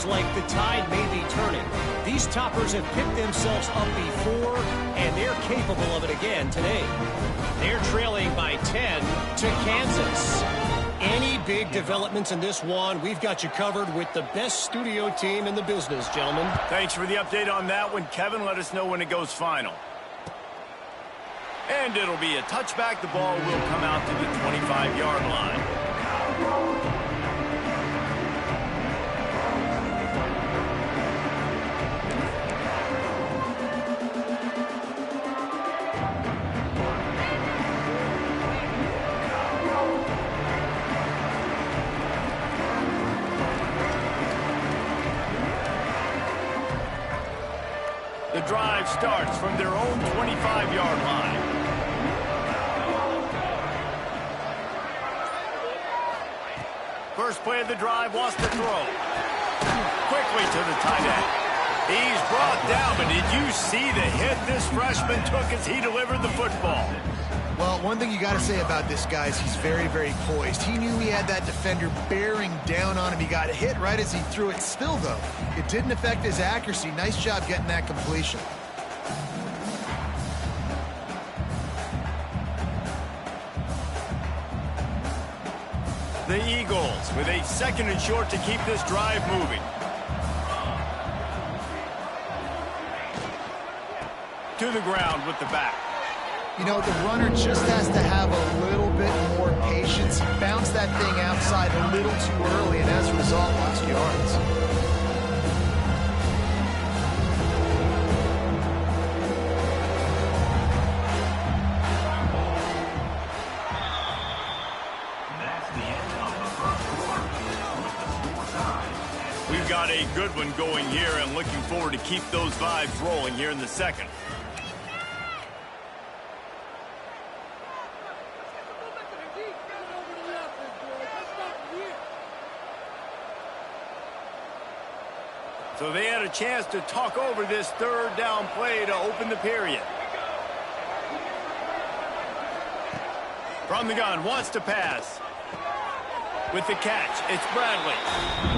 feels like the tide may be turning. These toppers have picked themselves up before, and they're capable of it again today. They're trailing by 10 to Kansas. Any big developments in this one, we've got you covered with the best studio team in the business, gentlemen. Thanks for the update on that one, Kevin. Let us know when it goes final. And it'll be a touchback. The ball will come out to the 25-yard line. The drive starts from their own 25-yard line. First play of the drive, wants to throw. Quickly to the tight end. He's brought down, but did you see the hit this freshman took as he delivered the football? Well, one thing you got to say about this guy is he's very, very poised. He knew he had that defender bearing down on him. He got hit right as he threw it. Still, though, it didn't affect his accuracy. Nice job getting that completion. The Eagles with a 2nd and short to keep this drive moving. To the ground with the back. You know, the runner just has to have a little bit more patience. He bounced that thing outside a little too early, and as a result, lost yards. We've got a good one going here and looking forward to keep those vibes rolling here in the second. So they had a chance to talk over this third down play to open the period. From the gun, wants to pass. With the catch, it's Bradley.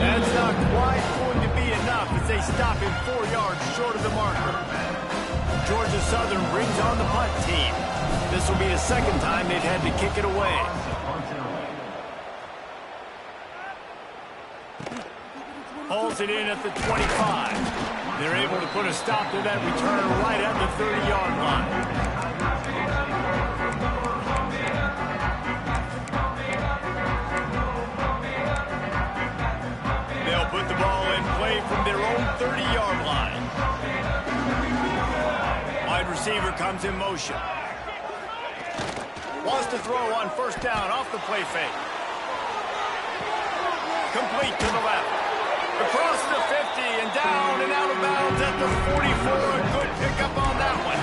That's not quite going to be enough as they stop him 4 yards short of the marker. Georgia Southern brings on the punt team. This will be the second time they've had to kick it away. Hauls it in at the 25. They're able to put a stop to that return right at the 30-yard line. They'll put the ball in play from their own 30-yard line. Wide receiver comes in motion. Wants to throw on first down off the play fake. Complete to the left. Across the 50 and down and out of bounds at the 44. A good pickup on that one.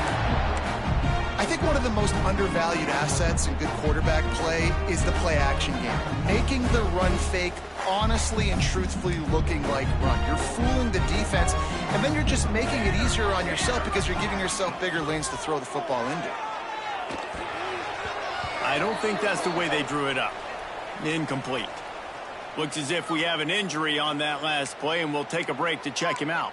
I think one of the most undervalued assets in good quarterback play is the play-action game. Making the run fake honestly and truthfully looking like run. You're fooling the defense, and then you're just making it easier on yourself because you're giving yourself bigger lanes to throw the football into. I don't think that's the way they drew it up. Incomplete. Looks as if we have an injury on that last play, and we'll take a break to check him out.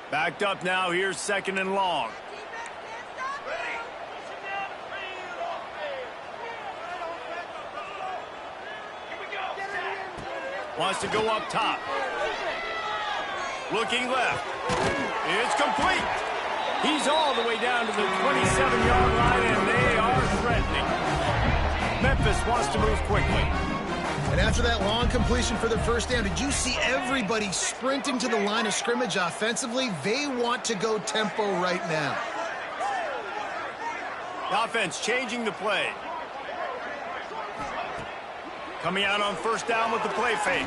Backed up now. Here's 2nd and long. Wants to go up top. Looking left. It's complete. He's all the way down to the 27-yard line, and they are threatening. Memphis wants to move quickly. And after that long completion for the first down, did you see everybody sprinting to the line of scrimmage offensively? They want to go tempo right now. The offense changing the play. Coming out on first down with the play fake.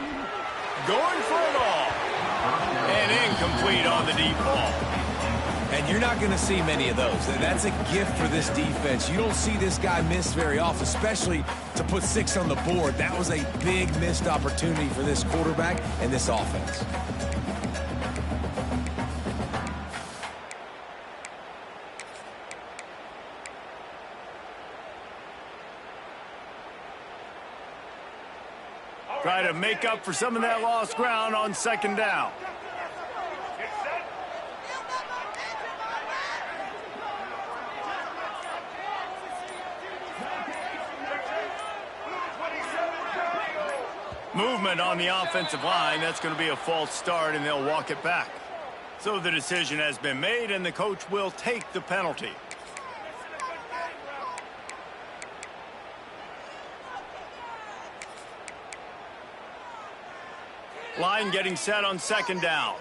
Going for it all. And incomplete on the deep ball. And you're not going to see many of those. That's a gift for this defense. You don't see this guy miss very often, especially to put 6 on the board. That was a big missed opportunity for this quarterback and this offense. Try to make up for some of that lost ground on second down. Movement on the offensive line. That's going to be a false start, and they'll walk it back. So the decision has been made, and the coach will take the penalty. Line getting set on second down.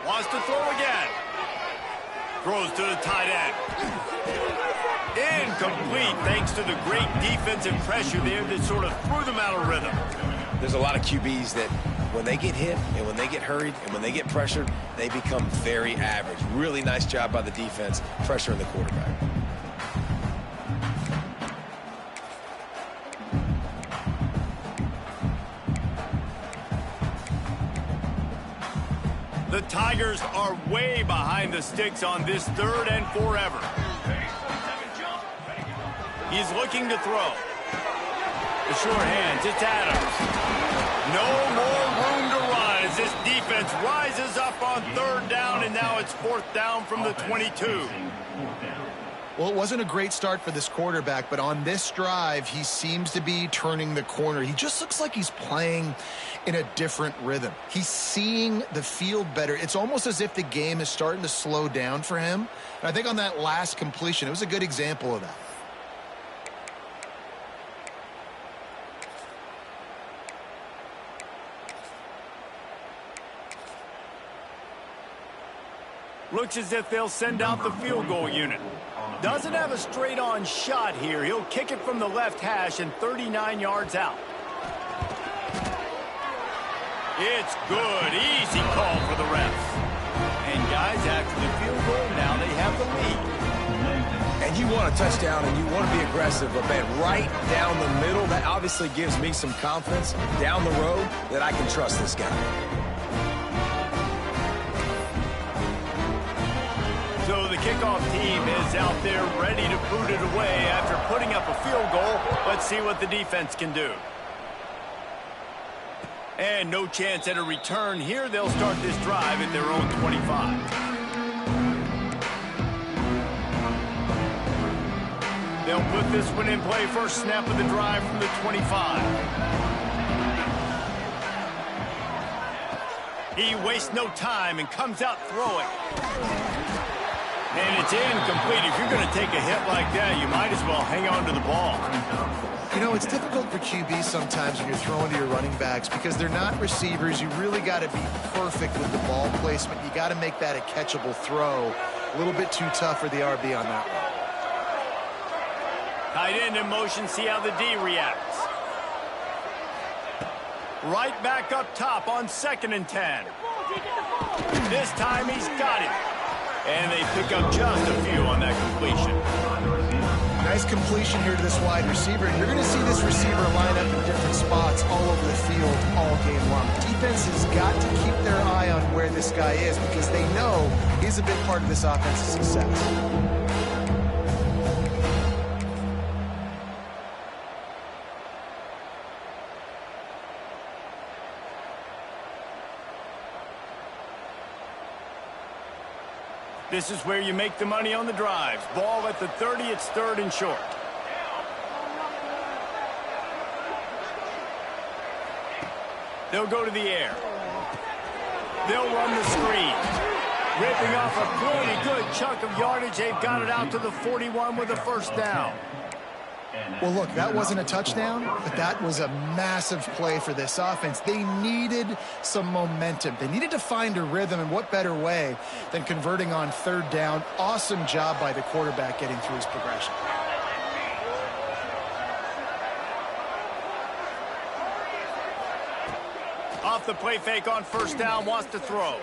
Wants to throw again. Throws to the tight end. Incomplete, thanks to the great defensive pressure there that sort of threw them out of rhythm. There's a lot of QBs that when they get hit and when they get hurried and when they get pressured, they become very average. Really nice job by the defense pressuring the quarterback. The Tigers are way behind the sticks on this 3rd and forever. He's looking to throw. The short hands, it's Adams. No more room to run as this defense rises up on 3rd down, and now it's 4th down from the 22. Well, it wasn't a great start for this quarterback, but on this drive, he seems to be turning the corner. He just looks like he's playing in a different rhythm. He's seeing the field better. It's almost as if the game is starting to slow down for him. And I think on that last completion, it was a good example of that. Looks as if they'll send out the field goal unit. Doesn't have a straight-on shot here. He'll kick it from the left hash and 39 yards out. It's good. Easy call for the refs. And guys, after the field goal, now they have the lead. And you want a touchdown and you want to be aggressive, but man, right down the middle, that obviously gives me some confidence down the road that I can trust this guy. So the kickoff team is out there ready to boot it away after putting up a field goal. Let's see what the defense can do. And no chance at a return here. They'll start this drive at their own 25. They'll put this one in play. First snap of the drive from the 25. He wastes no time and comes out throwing. And it's incomplete. If you're going to take a hit like that, you might as well hang on to the ball. You know, it's difficult for QBs sometimes when you're throwing to your running backs because they're not receivers. You really got to be perfect with the ball placement. You got to make that a catchable throw. A little bit too tough for the RB on that one. Tight end in motion. See how the D reacts. Right back up top on 2nd and 10. This time he's got it. And they pick up just a few on that completion. Nice completion here to this wide receiver. And you're going to see this receiver line up in different spots all over the field all game long. Defense has got to keep their eye on where this guy is because they know he's a big part of this offense's success. This is where you make the money on the drives. Ball at the 30, it's 3rd and short. They'll go to the air. They'll run the screen. Ripping off a pretty good chunk of yardage. They've got it out to the 41 with a first down. Well, look, that wasn't a touchdown, but that was a massive play for this offense. They needed some momentum. They needed to find a rhythm, and what better way than converting on 3rd down. Awesome job by the quarterback getting through his progression. Off the play fake on 1st down, wants to throw.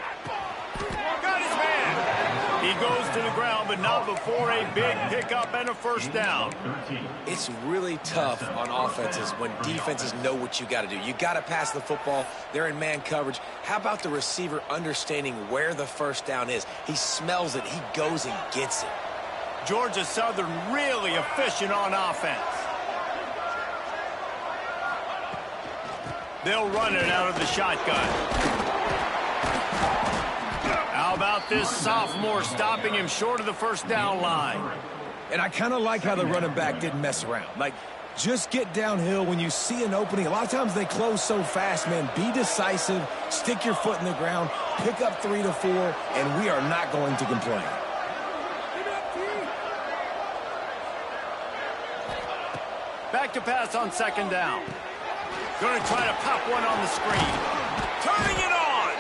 Got his man. He goes to the ground, but not before a big pickup and a first down. It's really tough on offenses when defenses know what you got to do. You got to pass the football. They're in man coverage. How about the receiver understanding where the first down is? He smells it. He goes and gets it. Georgia Southern really efficient on offense. They'll run it out of the shotgun. How about this sophomore stopping him short of the first down line? And I kind of like how the running back didn't mess around. Like, just get downhill when you see an opening. A lot of times they close so fast, man. Be decisive, stick your foot in the ground, pick up 3 to 4, and we are not going to complain. Back to pass on second down. Going to try to pop one on the screen. Turning it on!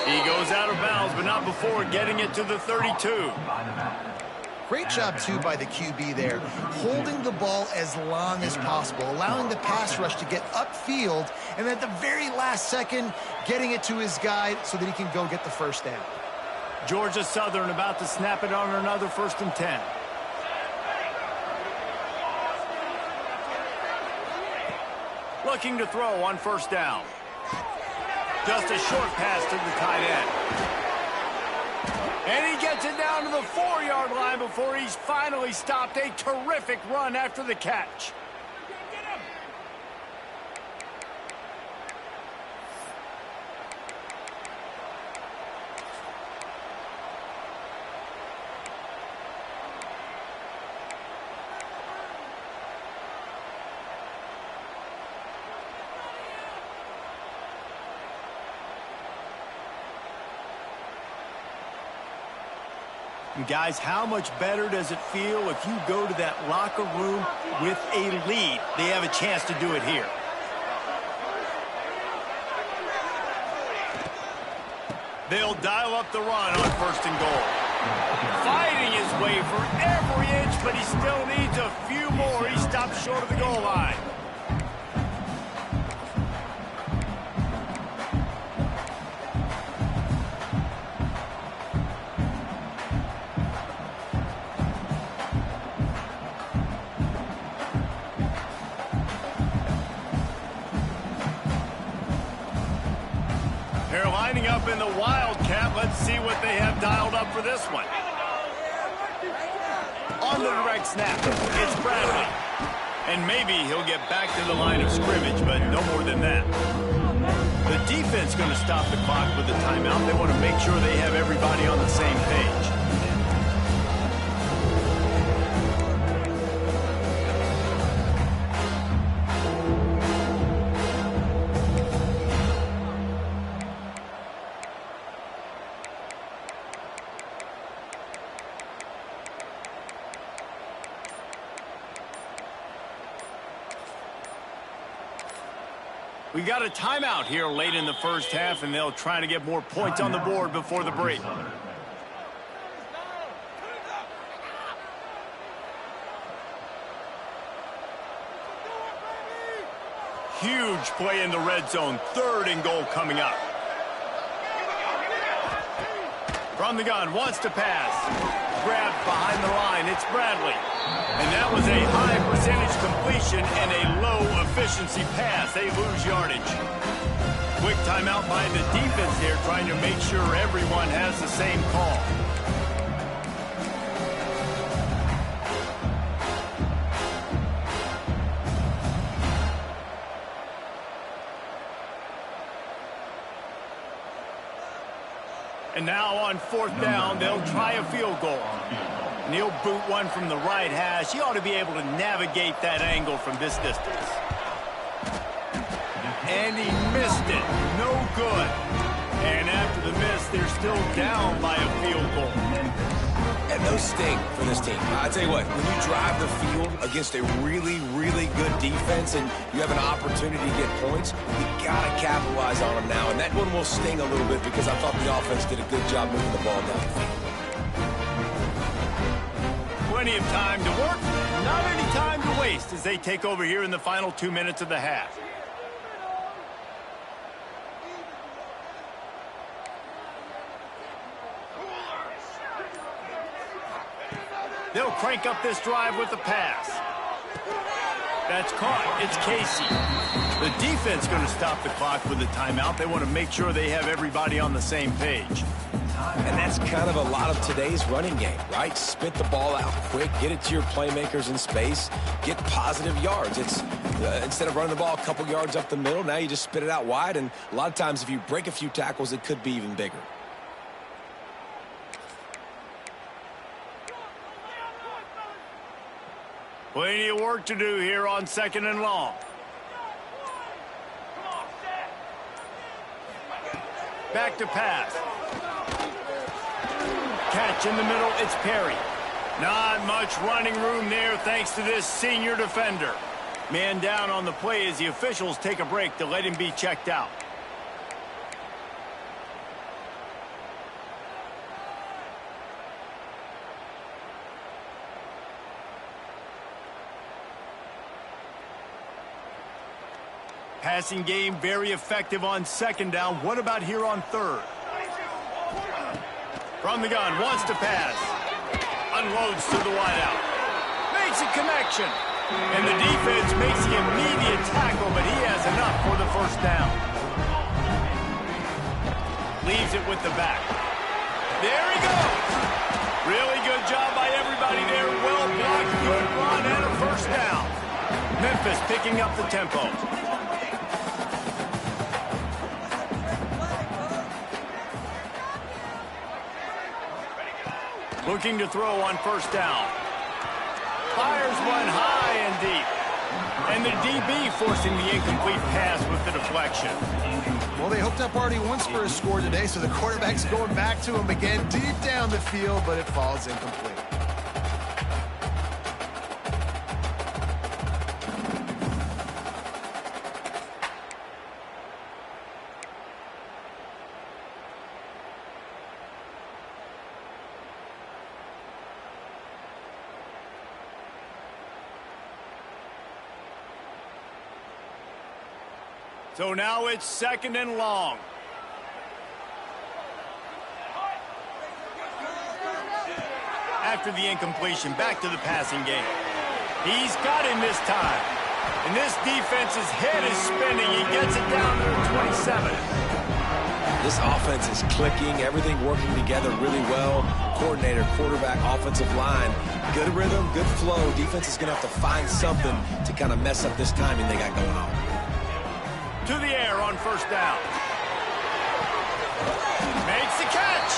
He goes out of bounds, but not before getting it to the 32. Great job, too, by the QB there, holding the ball as long as possible, allowing the pass rush to get upfield, and at the very last second, getting it to his guy so that he can go get the first down. Georgia Southern about to snap it on another 1st and 10. Looking to throw on first down. Just a short pass to the tight end. And he gets it down to the 4-yard line before he's finally stopped. A terrific run after the catch. Guys, how much better does it feel if you go to that locker room with a lead? They have a chance to do it here. They'll dial up the run on 1st and goal. Fighting his way for every inch, but he still needs a few more. He stops short of the goal line. Lining up in the Wildcat. Let's see what they have dialed up for this one. On the direct snap, it's Bradley. And maybe he'll get back to the line of scrimmage, but no more than that. The defense going to stop the clock with a timeout. They want to make sure they have everybody on the same page. We got a timeout here late in the first half, and they'll try to get more points on the board before the break. Huge play in the red zone. 3rd and goal coming up. From the gun, wants to pass. Grabbed behind the line. It's Bradley. And that was a high percentage completion and a low efficiency pass. They lose yardage. Quick timeout by the defense there, trying to make sure everyone has the same call. And now on 4th down, they'll try a field goal. And he'll boot one from the right hash. He ought to be able to navigate that angle from this distance. And he missed it. No good. And after the miss, they're still down by a field goal. And those sting for this team. I tell you what, when you drive the field against a really, really good defense and you have an opportunity to get points, you got to capitalize on them now. And that one will sting a little bit because I thought the offense did a good job moving the ball down the field. Plenty of time to work, not any time to waste as they take over here in the final 2 minutes of the half. They'll crank up this drive with the pass. That's caught. It's Casey. The defense going to stop the clock with a timeout. They want to make sure they have everybody on the same page. And that's kind of a lot of today's running game, right? Spit the ball out quick, get it to your playmakers in space, get positive yards. It's instead of running the ball a couple yards up the middle, now you just spit it out wide, and a lot of times if you break a few tackles, it could be even bigger. Plenty of work to do here on 2nd and long. Back to pass. Catch in the middle, it's Perry. Not much running room there thanks to this senior defender. Man down on the play as the officials take a break to let him be checked out. Passing game very effective on 2nd down. What about here on 3rd? From the gun, wants to pass. Unloads to the wideout. Makes a connection. And the defense makes the immediate tackle, but he has enough for the 1st down. Leaves it with the back. There he goes. Really good job by everybody there. Well blocked, good run, and a 1st down. Memphis picking up the tempo. Looking to throw on 1st down. Fires one high and deep. And the DB forcing the incomplete pass with the deflection. Well, they hooked up already once for a score today, so the quarterback's going back to him again deep down the field, but it falls incomplete. So now it's 2nd and long. After the incompletion, back to the passing game. He's got him this time. And this defense's head is spinning. He gets it down to the 27. This offense is clicking, everything working together really well. Coordinator, quarterback, offensive line, good rhythm, good flow. Defense is going to have to find something to kind of mess up this timing they got going on. To the air on 1st down. Makes the catch.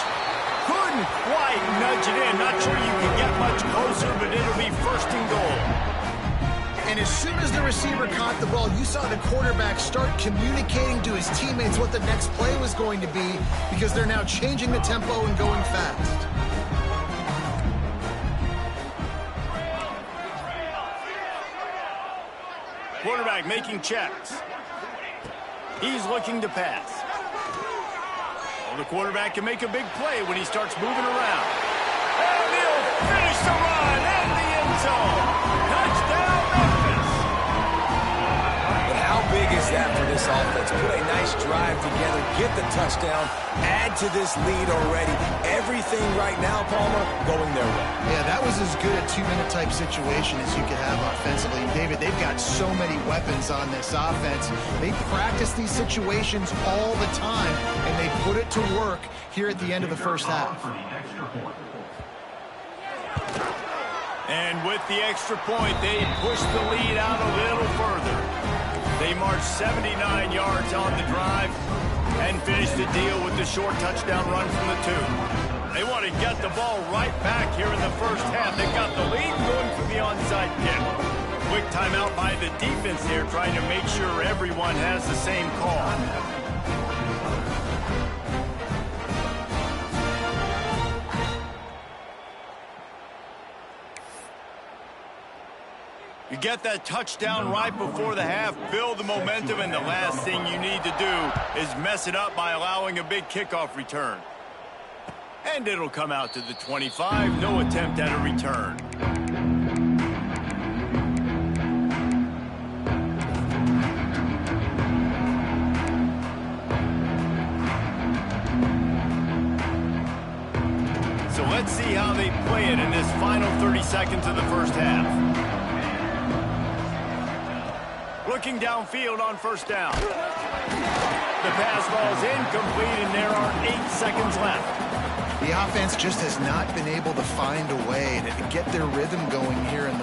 Couldn't quite nudge it in. Not sure you can get much closer, but it'll be 1st and goal. And as soon as the receiver caught the ball, you saw the quarterback start communicating to his teammates what the next play was going to be, because they're now changing the tempo and going fast. Quarterback making checks. He's looking to pass. Well, the quarterback can make a big play when he starts moving around. And he'll finish the run in the end zone. Touchdown, Memphis. But how big is that for this offense? Put a nice drive together, get the touchdown, add to this lead already. Everything right now, Palmer, going their way. Yeah, that was as good a 2-minute type situation as you could have offensively. David, they've got so many weapons on this offense. They practice these situations all the time, and they put it to work here at the end of the 1st half. And with the extra point, they push the lead out a little further. They march 79 yards on the drive and finish the deal with the short touchdown run from the 2. They want to get the ball right back here in the 1st half. They've got the lead going for the onside kick. Quick timeout by the defense here, trying to make sure everyone has the same call. You get that touchdown right before the half, build the momentum, and the last thing you need to do is mess it up by allowing a big kickoff return. And it'll come out to the 25, no attempt at a return. So let's see how they play it in this final 30 seconds of the 1st half. Looking downfield on 1st down. The pass ball's incomplete, and there are 8 seconds left. The offense just has not been able to find a way to get their rhythm going here in the